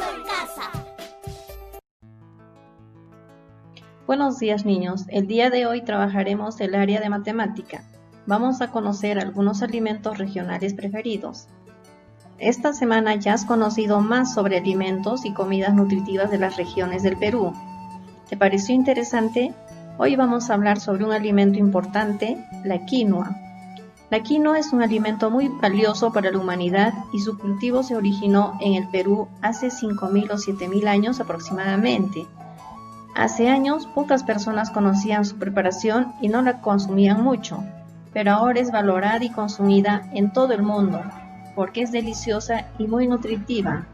Aprendiendo en casa. Buenos días, niños. El día de hoy trabajaremos el área de matemática. Vamos a conocer algunos alimentos regionales preferidos. Esta semana ya has conocido más sobre alimentos y comidas nutritivas de las regiones del Perú. ¿Te pareció interesante? Hoy vamos a hablar sobre un alimento importante, la quinoa. La quinoa es un alimento muy valioso para la humanidad y su cultivo se originó en el Perú hace 5.000 o 7.000 años aproximadamente. Hace años pocas personas conocían su preparación y no la consumían mucho, pero ahora es valorada y consumida en todo el mundo, porque es deliciosa y muy nutritiva.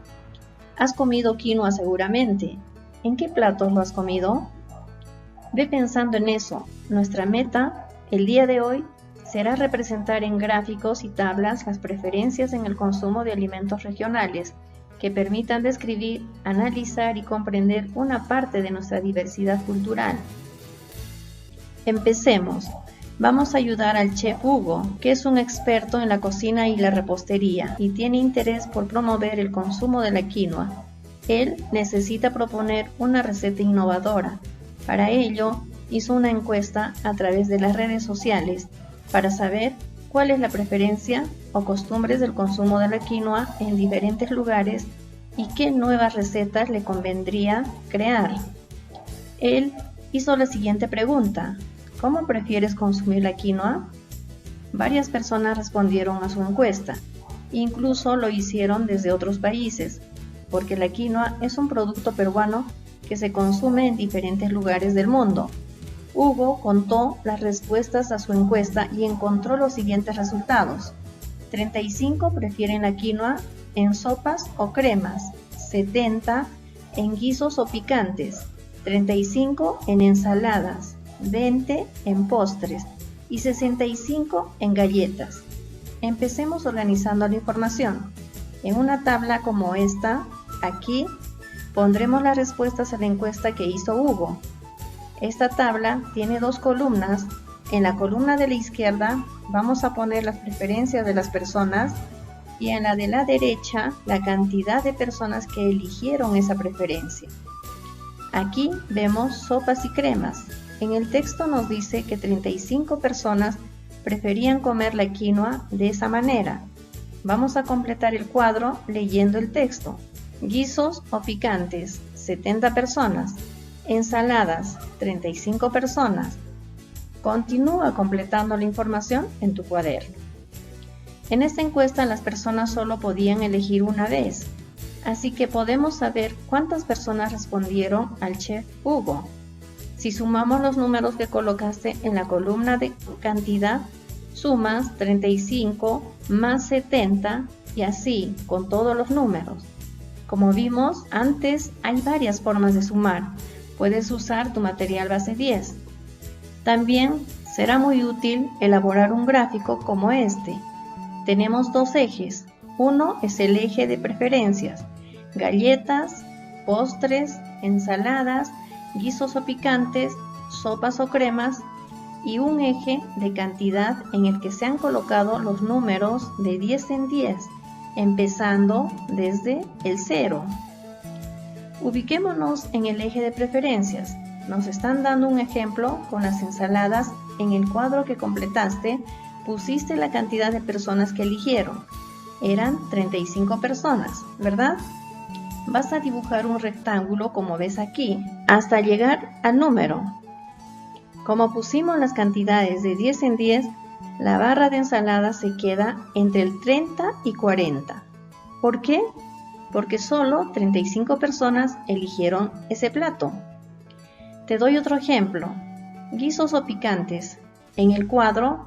¿Has comido quinoa seguramente? ¿En qué platos lo has comido? Ve pensando en eso. Nuestra meta, el día de hoy, será representar en gráficos y tablas las preferencias en el consumo de alimentos regionales que permitan describir, analizar y comprender una parte de nuestra diversidad cultural. Empecemos. Vamos a ayudar al chef Hugo, que es un experto en la cocina y la repostería y tiene interés por promover el consumo de la quinoa. Él necesita proponer una receta innovadora. Para ello, hizo una encuesta a través de las redes sociales para saber cuál es la preferencia o costumbres del consumo de la quinoa en diferentes lugares y qué nuevas recetas le convendría crear. Él hizo la siguiente pregunta: ¿cómo prefieres consumir la quinoa? Varias personas respondieron a su encuesta, incluso lo hicieron desde otros países, porque la quinoa es un producto peruano que se consume en diferentes lugares del mundo. Hugo contó las respuestas a su encuesta y encontró los siguientes resultados. 35 prefieren la quinoa en sopas o cremas, 70 en guisos o picantes, 35 en ensaladas, 20 en postres y 65 en galletas. Empecemos organizando la información. En una tabla como esta, aquí, pondremos las respuestas a la encuesta que hizo Hugo. Esta tabla tiene dos columnas. En la columna de la izquierda vamos a poner las preferencias de las personas y en la de la derecha la cantidad de personas que eligieron esa preferencia. Aquí vemos sopas y cremas. En el texto nos dice que 35 personas preferían comer la quinoa de esa manera. Vamos a completar el cuadro leyendo el texto. Guisos o picantes, 70 personas. Ensaladas, 35 personas. Continúa completando la información en tu cuaderno. En esta encuesta las personas solo podían elegir una vez, así que podemos saber cuántas personas respondieron al chef Hugo. Si sumamos los números que colocaste en la columna de cantidad, sumas 35 más 70 y así con todos los números. Como vimos antes, hay varias formas de sumar. Puedes usar tu material base 10. También será muy útil elaborar un gráfico como este. Tenemos dos ejes. Uno es el eje de preferencias: galletas, postres, ensaladas, guisos o picantes, sopas o cremas, y un eje de cantidad en el que se han colocado los números de 10 en 10, empezando desde el 0. Ubiquémonos en el eje de preferencias. Nos están dando un ejemplo con las ensaladas. En el cuadro que completaste, pusiste la cantidad de personas que eligieron. Eran 35 personas, ¿verdad? Vas a dibujar un rectángulo como ves aquí, hasta llegar al número. Como pusimos las cantidades de 10 en 10, la barra de ensalada se queda entre el 30 y 40. ¿Por qué? Porque solo 35 personas eligieron ese plato. Te doy otro ejemplo. Guisos o picantes. En el cuadro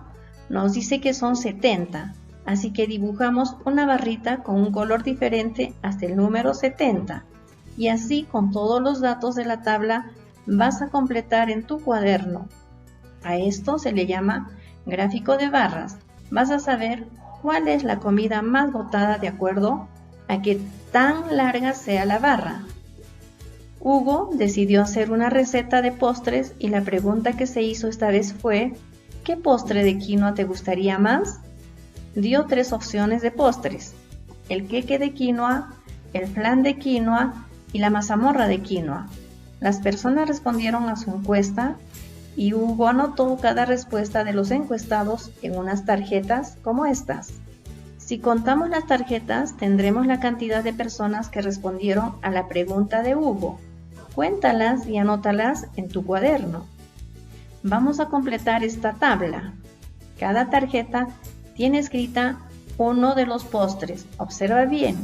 nos dice que son 70, así que dibujamos una barrita con un color diferente hasta el número 70. Y así con todos los datos de la tabla vas a completar en tu cuaderno. A esto se le llama gráfico de barras. Vas a saber cuál es la comida más votada de acuerdo a que tan larga sea la barra. Hugo decidió hacer una receta de postres y la pregunta que se hizo esta vez fue: ¿qué postre de quinoa te gustaría más? Dio 3 opciones de postres: el queque de quinoa, el flan de quinoa y la mazamorra de quinoa. Las personas respondieron a su encuesta y Hugo anotó cada respuesta de los encuestados en unas tarjetas como estas. Si contamos las tarjetas, tendremos la cantidad de personas que respondieron a la pregunta de Hugo. Cuéntalas y anótalas en tu cuaderno. Vamos a completar esta tabla. Cada tarjeta tiene escrita uno de los postres. Observa bien.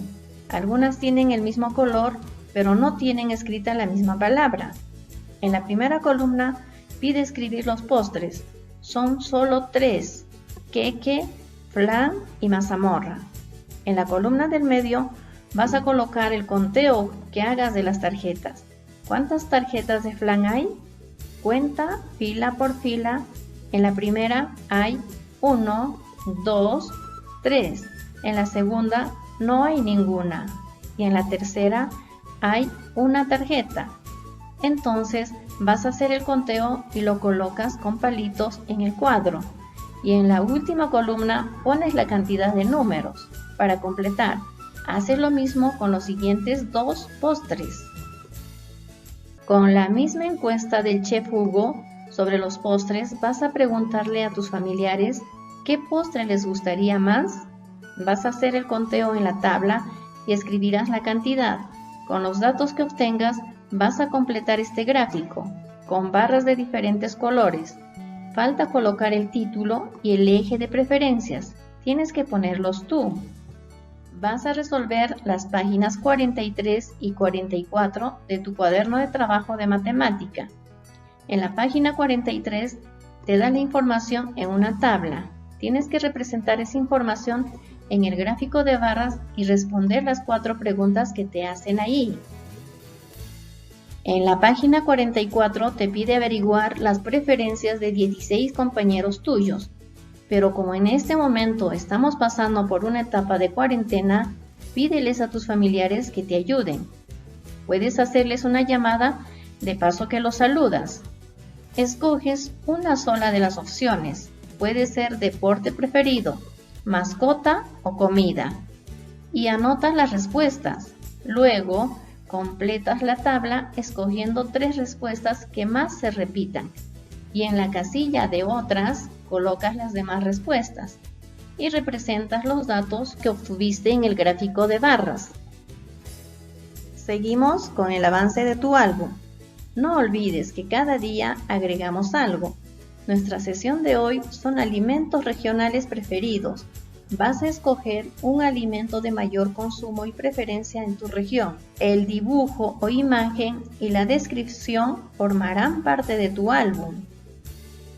Algunas tienen el mismo color, pero no tienen escrita la misma palabra. En la primera columna pide escribir los postres. Son solo 3: queque, flan y mazamorra. En la columna del medio vas a colocar el conteo que hagas de las tarjetas. ¿Cuántas tarjetas de flan hay? Cuenta fila por fila. En la primera hay 1, 2, 3. En la segunda no hay ninguna. Y en la tercera hay una tarjeta. Entonces vas a hacer el conteo y lo colocas con palitos en el cuadro. Y en la última columna pones la cantidad de números. Para completar, haces lo mismo con los siguientes 2 postres. Con la misma encuesta del chef Hugo sobre los postres, vas a preguntarle a tus familiares qué postre les gustaría más. Vas a hacer el conteo en la tabla y escribirás la cantidad. Con los datos que obtengas, vas a completar este gráfico con barras de diferentes colores. Falta colocar el título y el eje de preferencias. Tienes que ponerlos tú. Vas a resolver las páginas 43 y 44 de tu cuaderno de trabajo de matemática. En la página 43 te da la información en una tabla. Tienes que representar esa información en el gráfico de barras y responder las 4 preguntas que te hacen ahí. En la página 44 te pide averiguar las preferencias de 16 compañeros tuyos. Pero como en este momento estamos pasando por una etapa de cuarentena, pídeles a tus familiares que te ayuden. Puedes hacerles una llamada de paso que los saludas. Escoges una sola de las opciones. Puede ser deporte preferido, mascota o comida. Y anotas las respuestas. Luego, completas la tabla escogiendo 3 respuestas que más se repitan. Y en la casilla de otras, colocas las demás respuestas y representas los datos que obtuviste en el gráfico de barras. Seguimos con el avance de tu álbum. No olvides que cada día agregamos algo. Nuestra sesión de hoy son alimentos regionales preferidos. Vas a escoger un alimento de mayor consumo y preferencia en tu región. El dibujo o imagen y la descripción formarán parte de tu álbum.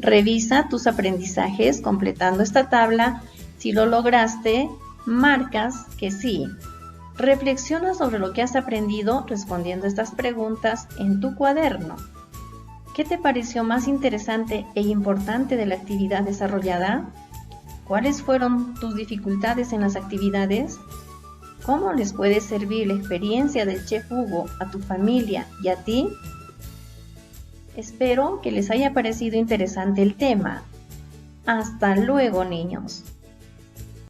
Revisa tus aprendizajes completando esta tabla. Si lo lograste, marcas que sí. Reflexiona sobre lo que has aprendido respondiendo estas preguntas en tu cuaderno. ¿Qué te pareció más interesante e importante de la actividad desarrollada? ¿Cuáles fueron tus dificultades en las actividades? ¿Cómo les puede servir la experiencia del chef Hugo a tu familia y a ti? Espero que les haya parecido interesante el tema. Hasta luego, niños.